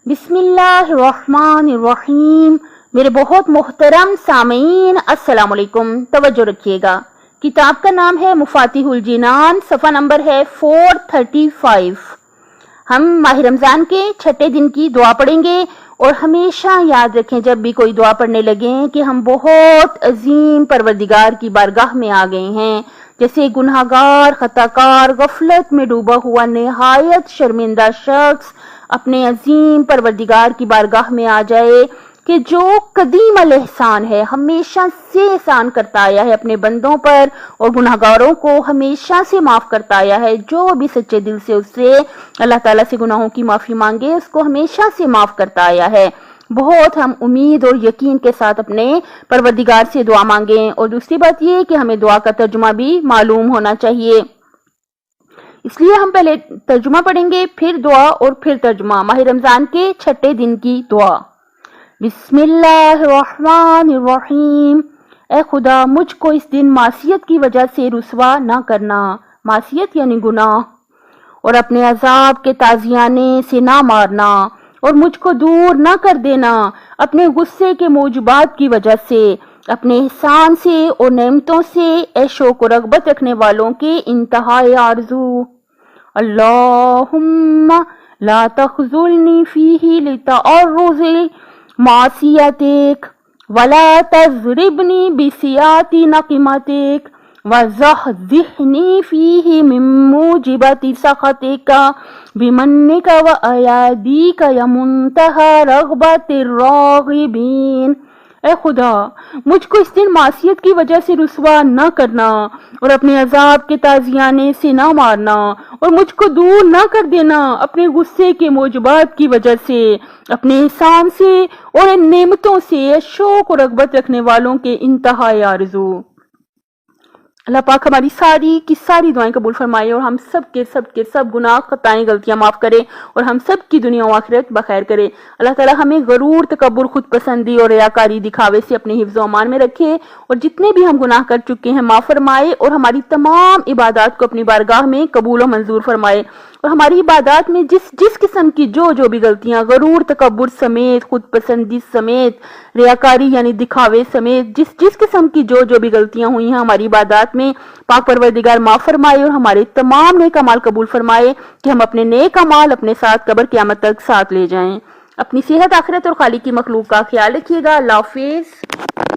بسم اللہ الرحمن الرحیم۔ میرے بہت محترم سامعین السلام علیکم، توجہ رکھیے گا۔ کتاب کا نام ہے مفاتیح الجنان، صفحہ نمبر ہے 435۔ ہم ماہ رمضان کے چھٹے دن کی دعا پڑھیں گے، اور ہمیشہ یاد رکھیں جب بھی کوئی دعا پڑھنے لگیں کہ ہم بہت عظیم پروردگار کی بارگاہ میں آ گئے ہیں، جیسے گناہگار، خطاکار، غفلت میں ڈوبا ہوا نہایت شرمندہ شخص اپنے عظیم پروردگار کی بارگاہ میں آ جائے کہ جو قدیم الاحسان ہے، ہمیشہ سے احسان کرتا آیا ہے اپنے بندوں پر، اور گناہگاروں کو ہمیشہ سے معاف کرتا آیا ہے۔ جو بھی سچے دل سے اس سے اللہ تعالیٰ سے گناہوں کی معافی مانگے، اس کو ہمیشہ سے معاف کرتا آیا ہے۔ بہت ہم امید اور یقین کے ساتھ اپنے پروردگار سے دعا مانگیں، اور دوسری بات یہ کہ ہمیں دعا کا ترجمہ بھی معلوم ہونا چاہیے، اس لیے ہم پہلے ترجمہ پڑھیں گے، پھر دعا اور پھر ترجمہ۔ ماہ رمضان کے چھٹے دن کی دعا۔ بسم اللہ الرحمن الرحیم۔ اے خدا، مجھ کو اس دن معصیت کی وجہ سے رسوا نہ کرنا، معصیت یعنی گناہ، اور اپنے عذاب کے تازیانے سے نہ مارنا، اور مجھ کو دور نہ کر دینا اپنے غصے کے موجبات کی وجہ سے، اپنے احسان سے اور نعمتوں سے اے شوق و رغبت رکھنے والوں کے انتہائی آرزو۔ اللہم لا تخذلنی فیہ لتعرض معصیتک ولا تضربنی بسیاط نقمتک وزحزحنی فیہ من موجبات سخطک بمنک وایادیک یا منتہی رغبت الراغبین۔ اے خدا، مجھ کو اس دن معصیت کی وجہ سے رسوا نہ کرنا، اور اپنے عذاب کے تازیانے سے نہ مارنا، اور مجھ کو دور نہ کر دینا اپنے غصے کے موجبات کی وجہ سے، اپنے احسان سے اور ان نعمتوں سے شوق و رغبت رکھنے والوں کے انتہائی آرزو۔ اللہ پاک ہماری ساری کی ساری دعائیں قبول فرمائے، اور ہم سب کے سب گناہ، خطائیں، غلطیاں معاف کرے، اور ہم سب کی دنیا و آخرت بخیر کرے۔ اللہ تعالیٰ ہمیں غرور، تکبر، خود پسندی اور ریاکاری، دکھاوے سے اپنے حفظ و امان میں رکھے، اور جتنے بھی ہم گناہ کر چکے ہیں معاف فرمائے، اور ہماری تمام عبادات کو اپنی بارگاہ میں قبول و منظور فرمائے، اور ہماری عبادات میں جس قسم کی جو بھی غلطیاں، غرور، تکبر سمیت، خود پسندی سمیت، ریاکاری یعنی دکھاوے سمیت، جس قسم کی جو بھی غلطیاں ہوئی ہیں ہماری عبادات میں، پاک پروردگار معاف فرمائے، اور ہمارے تمام نیک اعمال قبول فرمائے کہ ہم اپنے نیک اعمال اپنے ساتھ قبر قیامت تک ساتھ لے جائیں۔ اپنی صحت، آخرت اور خالق کی مخلوق کا خیال رکھیے گا۔ اللہ حافظ۔